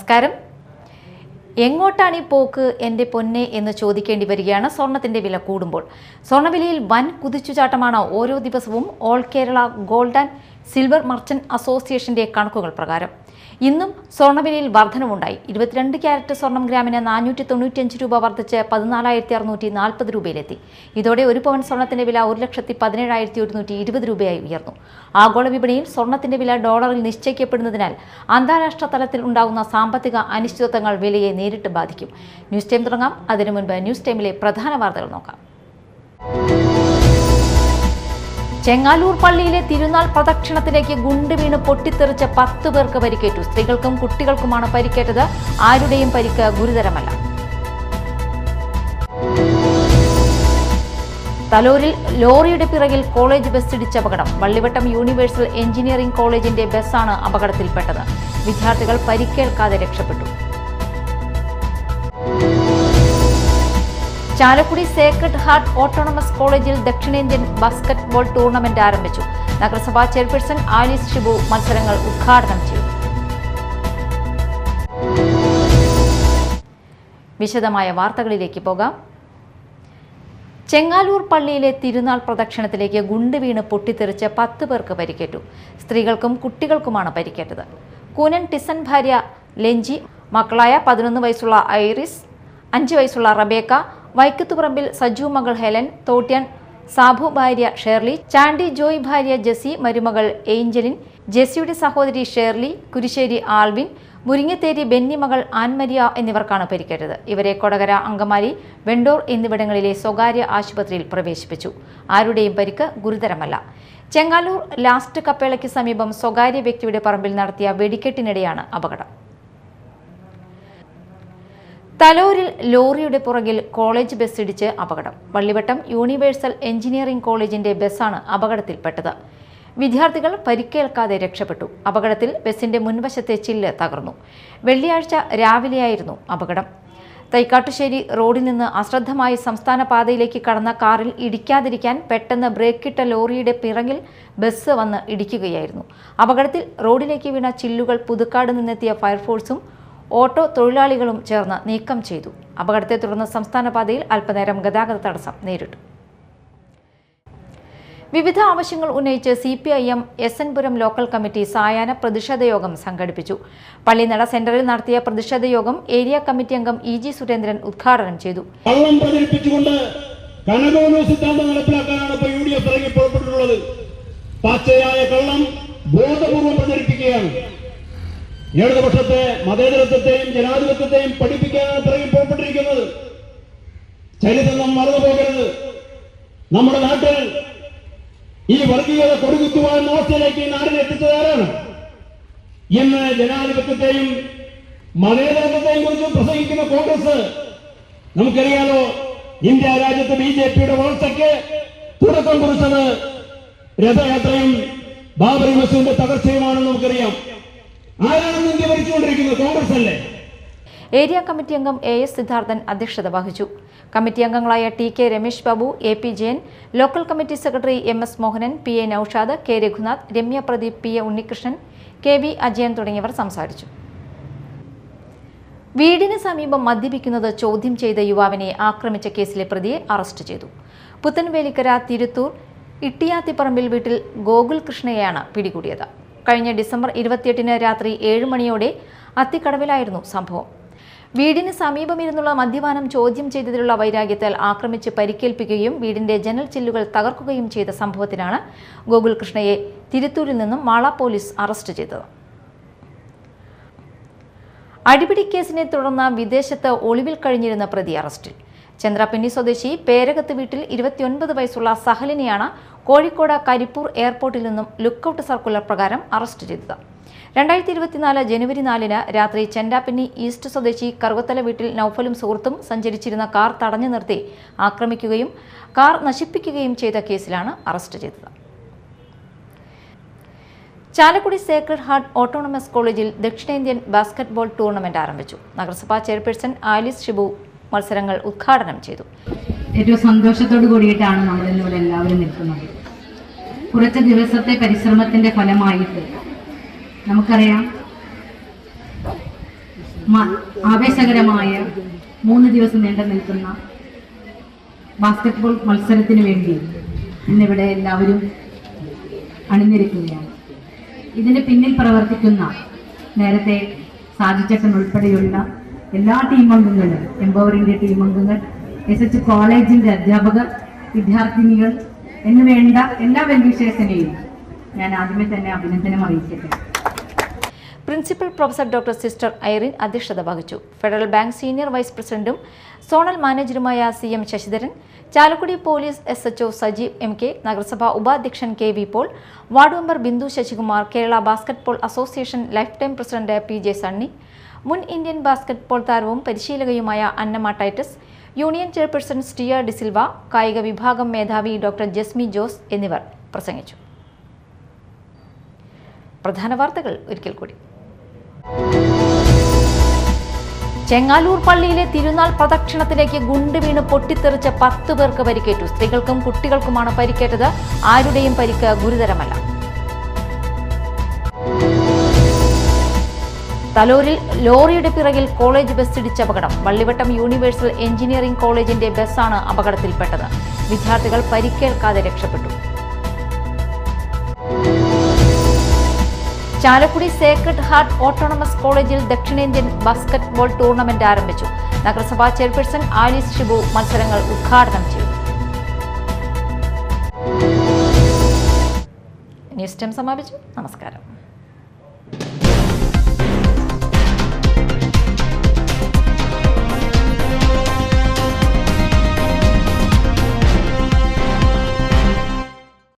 നമസ്കാരം. എങ്ങോട്ടാണ് ഈ പോക്ക് എൻ്റെ പൊന്നെ എന്ന് ചോദിക്കേണ്ടി വരികയാണ് സ്വർണത്തിൻ്റെ വില കൂടുമ്പോൾ. സ്വർണ്ണവിലയിൽ വൻ കുതിച്ചുചാട്ടമാണ് ഓരോ ദിവസവും all Kerala gold and silver merchant അസോസിയേഷന്റെ കണക്കുകൾ പ്രകാരം. ഇന്നും സ്വർണ്ണവിലയിൽ വർധനവുണ്ടായി. 22 ക്യാരറ്റ് സ്വർണം ഗ്രാമിന് 495 രൂപ വർദ്ധിച്ച് 14,640 രൂപയിലെത്തി. ഇതോടെ ഒരു പവൻ സ്വർണത്തിന്റെ വില 1,17,120 രൂപയായി ഉയർന്നു. ആഗോള വിപണിയിൽ സ്വർണത്തിന്റെ വില ഡോളറിൽ നിശ്ചയിക്കപ്പെടുന്നതിനാൽ അന്താരാഷ്ട്ര തലത്തിൽ ഉണ്ടാകുന്ന സാമ്പത്തിക അനിശ്ചിതത്വങ്ങൾ വിലയെ നേരിട്ട് ബാധിക്കും. ന്യൂസ് ടൈം തുടങ്ങാം. അതിനു മുൻപ് ന്യൂസ് ടൈമിലെ പ്രധാന വാർത്തകൾ നോക്കാം. ചെങ്ങാലൂർ പള്ളിയിലെ തിരുനാൾ പ്രദക്ഷിണത്തിലേക്ക് ഗുണ്ട് വീണ് പൊട്ടിത്തെറിച്ച 10 പേർക്ക് പരിക്കേറ്റു. സ്ത്രീകൾക്കും കുട്ടികൾക്കുമാണ് പരിക്കേറ്റത്. ആരുടെയും പരിക്ക് ഗുരുതരമല്ല. തലോരിൽ ലോറിയുടെ പിറകിൽ കോളേജ് ബസ് ഇടിച്ച അപകടം. വള്ളിവട്ടം യൂണിവേഴ്സൽ എഞ്ചിനീയറിംഗ് കോളേജിന്റെ ബസ്സാണ് അപകടത്തിൽപ്പെട്ടത്. വിദ്യാർത്ഥികൾ പരിക്കേൽക്കാതെ രക്ഷപ്പെട്ടു. ചാലക്കുടി സേക്രഡ് ഹാർട്ട് ഓട്ടോണമസ് കോളേജിൽ ദക്ഷിണേന്ത്യൻ ബാസ്കറ്റ്ബോൾ ടൂർണമെന്റ് ആരംഭിച്ചു. നഗരസഭാ ചെയർപേഴ്സൺ ആലിസ് ഷിബു മത്സരങ്ങൾ ഉദ്ഘാടനം ചെയ്തു. വിശദമായ വാർത്തകളിലേക്ക് പോകാം. ചെങ്ങാലൂർ പള്ളിയിലെ തിരുനാൾ പ്രദക്ഷിണത്തിലേക്ക് ഗുണ്ട് വീണ് പൊട്ടിത്തെറിച്ച് 10 പേർക്ക് പരിക്കേറ്റു. സ്ത്രീകൾക്കും കുട്ടികൾക്കുമാണ് പരിക്കേറ്റത്. കൂനൻ ടിസൺ ഭാര്യ ലെഞ്ചി, മക്കളായ 11 വയസ്സുള്ള ഐറിസ്, 5 വയസ്സുള്ള റബേക്ക, വൈക്കത്തുപറമ്പിൽ സജു മകൾ ഹെലൻ, തോട്ട്യാൻ സാബു ഭാര്യ ഷേർലി, ചാണ്ടി ജോയ് ഭാര്യ ജെസി, മരുമകൾ ഏഞ്ചലിൻ, ജെസിയുടെ സഹോദരി ഷേർലി, കുരിശ്ശേരി ആൽവിൻ, മുരിങ്ങത്തേരി ബെന്നി മകൾ ആൻമരിയ എന്നിവർക്കാണ് പരിക്കേറ്റത്. ഇവരെ കൊടകര, അങ്കമാലി, വെണ്ടൂർ എന്നിവിടങ്ങളിലെ സ്വകാര്യ ആശുപത്രിയിൽ പ്രവേശിപ്പിച്ചു. ആരുടെയും പരിക്ക് ഗുരുതരമല്ല. ചെങ്ങാലൂർ ലാസ്റ്റ് കപ്പേളയ്ക്ക് സമീപം സ്വകാര്യ വ്യക്തിയുടെ പറമ്പിൽ നടത്തിയ വെടിക്കെട്ടിനിടെയാണ് അപകടം. തലോരിൽ ലോറിയുടെ പുറകിൽ കോളേജ് ബസ് ഇടിച്ച് അപകടം. വള്ളിവട്ടം യൂണിവേഴ്സൽ എഞ്ചിനീയറിംഗ് കോളേജിന്റെ ബസ്സാണ് അപകടത്തിൽപ്പെട്ടത്. വിദ്യാർത്ഥികൾ പരിക്കേൽക്കാതെ രക്ഷപ്പെട്ടു. അപകടത്തിൽ ബസിന്റെ മുൻവശത്തെ ചില്ല് തകർന്നു. വെള്ളിയാഴ്ച രാവിലെയായിരുന്നു അപകടം. തൈക്കാട്ടുശ്ശേരി റോഡിൽ നിന്ന് അശ്രദ്ധമായി സംസ്ഥാന പാതയിലേക്ക് കടന്ന കാറിൽ ഇടിക്കാതിരിക്കാൻ പെട്ടെന്ന് ബ്രേക്കിട്ട ലോറിയുടെ പിറകിൽ ബസ് വന്ന് ഇടിക്കുകയായിരുന്നു. അപകടത്തിൽ റോഡിലേക്ക് വീണ ചില്ലുകൾ പുതുക്കാട് നിന്നെത്തിയ ഫയർഫോഴ്സും ഓട്ടോ തൊഴിലാളികളും ചേർന്ന് നീക്കം ചെയ്തു. അപകടത്തെ തുടർന്ന് സംസ്ഥാന പാതയിൽ അല്പനേരം ഗതാഗത തടസ്സം നേരിട്ടു. വിവിധ ആവശ്യങ്ങൾ ഉന്നയിച്ച് CPIM SN പുരം ലോക്കൽ കമ്മിറ്റി സായാഹ്ന പ്രതിഷേധ യോഗം സംഘടിപ്പിച്ചു. പള്ളിനട സെന്ററിൽ നടത്തിയ പ്രതിഷേധ യോഗം ഏരിയ കമ്മിറ്റി അംഗം EG സുരേന്ദ്രൻ ഉദ്ഘാടനം ചെയ്തു. ഇടതുപക്ഷത്തെ മതേതരത്വത്തെയും ജനാധിപത്യത്തെയും പഠിപ്പിക്കാനാണ് പിറകിൽ പുറപ്പെട്ടിരിക്കുന്നത്. ചരിത്രം മറന്നു പോകരുത്. നമ്മുടെ നാട്ടിൽ ഈ വർഗീയത കൊടികുത്തുവാൻ മോശത്തിലേക്ക് നാടിനെ എത്തിച്ചതാരാണ്? ഇന്ന് ജനാധിപത്യത്തെയും മതേതരത്വത്തെയും കുറിച്ച് പ്രസംഗിക്കുന്ന കോൺഗ്രസ്. നമുക്കറിയാലോ, ഇന്ത്യ രാജ്യത്ത് BJPയുടെ വളർച്ചയ്ക്ക് തുടക്കം കുറിച്ചത് രഥയാത്രയും ബാബറി മസ്ജിദിന്റെ തകർച്ചയുമാണെന്ന് നമുക്കറിയാം. ആരാണെന്ന് ഇന്ത്യ ഭരിച്ചുകൊണ്ടിരിക്കുന്നത്? കോൺഗ്രസ് അല്ലേ? ഏരിയ കമ്മിറ്റി അംഗം AS സിദ്ധാർത്ഥൻ അധ്യക്ഷത വഹിച്ചു. കമ്മിറ്റി അംഗങ്ങളായ TK Ramesh Babu, AP Jayan, local committee secretary MS Mohanan, PA Naushad, K Raghunath, Ramya Pradeep, PA Unnikrishnan, KV Ajayan തുടങ്ങിയവർ സംസാരിച്ചു. വീടിന് സമീപം മദ്യപിക്കുന്നത് ചോദ്യം ചെയ്ത യുവാവിനെ ആക്രമിച്ച കേസിലെ പ്രതിയെ അറസ്റ്റ് ചെയ്തു. പുത്തൻവേലിക്കര തിരുത്തൂർ ഇട്ടിയാത്തിപ്പറമ്പിൽ വീട്ടിൽ ഗോകുൽ കൃഷ്ണയെയാണ് പിടികൂടിയത്. കഴിഞ്ഞ ഡിസംബർ 28 രാത്രി 7 മണിയോടെ അത്തിക്കടവിലായിരുന്നു സംഭവം. വീടിന് സമീപമിരുന്നുള്ള മദ്യപാനം ചോദ്യം ചെയ്തതിലുള്ള വൈരാഗ്യത്താൽ ആക്രമിച്ച് പരിക്കേൽപ്പിക്കുകയും വീടിന്റെ ജനൽ ചില്ലുകൾ തകർക്കുകയും ചെയ്ത സംഭവത്തിനാണ് ഗോകുൽ കൃഷ്ണയെ തിരുത്തൂരിൽ നിന്നും മാള പോലീസ് അറസ്റ്റ് ചെയ്തത്. അടിപിടി കേസിനെ തുടർന്ന് വിദേശത്ത് ഒളിവിൽ കഴിഞ്ഞിരുന്ന പ്രതി അറസ്റ്റിൽ. ചന്ദ്രാപിന്നി സ്വദേശി പേരകത്ത് വീട്ടിൽ 29 വയസ്സുള്ള സഹലിനെയാണ് കോഴിക്കോട് കരിപ്പൂർ എയർപോർട്ടിൽ നിന്നും ലുക്കൌട്ട് സർക്കുലർ പ്രകാരം അറസ്റ്റ് ചെയ്തത്. 2024 ജനുവരി 4 രാത്രി ചെണ്ടാപ്പിന്നി ഈസ്റ്റ് സ്വദേശി കറുവത്തല വീട്ടിൽ നൌഫലും സുഹൃത്തും സഞ്ചരിച്ചിരുന്ന കാർ തടഞ്ഞു നിർത്തി ആക്രമിക്കുകയും കാർ നശിപ്പിക്കുകയും ചെയ്ത കേസിലാണ് അറസ്റ്റ് ചെയ്തത്. ചാലക്കുടി സേക്രഡ് ഹാർട്ട് ഓട്ടോണമസ് കോളേജിൽ ദക്ഷിണേന്ത്യൻ ബാസ്കറ്റ്ബോൾ ടൂർണമെന്റ് ആരംഭിച്ചു. നഗരസഭാ ചെയർപേഴ്സൺ ആലിസ് ഷിബു മത്സരങ്ങൾ ഉദ്ഘാടനം ചെയ്തു. ഏറ്റവും സന്തോഷത്തോടു കൂടിയിട്ടാണ് നമ്മളിവിടെ എല്ലാവരും നിൽക്കുന്നത്. കുറച്ച് ദിവസത്തെ പരിശ്രമത്തിന്റെ ഫലമായിട്ട് നമുക്കറിയാം ആവേശകരമായ 3 ദിവസം നീണ്ടു നിൽക്കുന്ന ബാസ്കറ്റ്ബോൾ മത്സരത്തിന് വേണ്ടി ഇന്നിവിടെ എല്ലാവരും അണിനിരക്കുകയാണ്. ഇതിന് പിന്നിൽ പ്രവർത്തിക്കുന്ന നേരത്തെ സാജിച്ചക്കൻ ഉൾപ്പെടെയുള്ള എല്ലാ ടീം അംഗങ്ങളും, എംപവറിന്റെ ടീം അംഗങ്ങൾ, SH കോളേജിന്റെ അധ്യാപകർ, വിദ്യാർത്ഥിനികൾ എന്നുവേണ്ട എല്ലാ വെൽവിഷേഴ്സിനെയും ഞാൻ ആദ്യമേ തന്നെ അഭിനന്ദനം അറിയിക്കട്ടെ. Principal professor doctor sister Irene അധ്യക്ഷത വഹിച്ചു. ഫെഡറൽ ബാങ്ക് സീനിയർ വൈസ് പ്രസിഡന്റും സോണൽ മാനേജറുമായ CM Sasidharan, Chalakudy police SHO Sajeev MK, നഗരസഭാ ഉപാധ്യക്ഷൻ KV Paul, ward member Bindu Sasikumar, Kerala basketball association lifetime president PJ Sunny, മുൻ ഇന്ത്യൻ ബാസ്കറ്റ്ബോൾ താരവും പരിശീലകയുമായ അന്നമ്മ ടൈറ്റസ്, യൂണിയൻ ചെയർപേഴ്സൺ സ്റ്റിയ ഡിസിൽവ, കായിക വിഭാഗം മേധാവി ഡോക്ടർ ജസ്മി ജോസ് എന്നിവർ പ്രസംഗിച്ചു. പ്രധാന വാർത്തകൾ ഒരിക്കൽ കൂടി. ചെങ്ങാലൂർ പള്ളിയിലെ തിരുനാൾ പ്രദക്ഷിണത്തിലേക്ക് ഗുണ്ട് വീണ് പൊട്ടിത്തെറിച്ച 10 പേർക്ക് പരിക്കേറ്റു. സ്ത്രീകൾക്കും കുട്ടികൾക്കുമാണ് പരിക്കേറ്റത്. ആരുടെയും പരിക്ക് ഗുരുതരമല്ല. തലോരിൽ ലോറിയുടെ പിറകിൽ കോളേജ് ബസ് ഇടിച്ച അപകടം. വള്ളിവട്ടം യൂണിവേഴ്സൽ എഞ്ചിനീയറിംഗ് കോളേജിന്റെ ബസ്സാണ് അപകടത്തിൽപ്പെട്ടത്. വിദ്യാർത്ഥികൾ പരിക്കേൽക്കാതെ രക്ഷപ്പെട്ടു. ചാലക്കുടി സേക്രഡ് ഹാർട്ട് ഓട്ടോണമസ് കോളേജിൽ ദക്ഷിണേന്ത്യൻ ബാസ്കറ്റ്ബോൾ ടൂർണമെന്റ് ആരംഭിച്ചു. നഗരസഭാ ചെയർപേഴ്സൺ ആലീസ് ഷിബു മത്സരങ്ങൾ ഉദ്ഘാടനം ചെയ്തു. ന്യൂസ് ടൈം സമാപിച്ചു. നമസ്കാരം.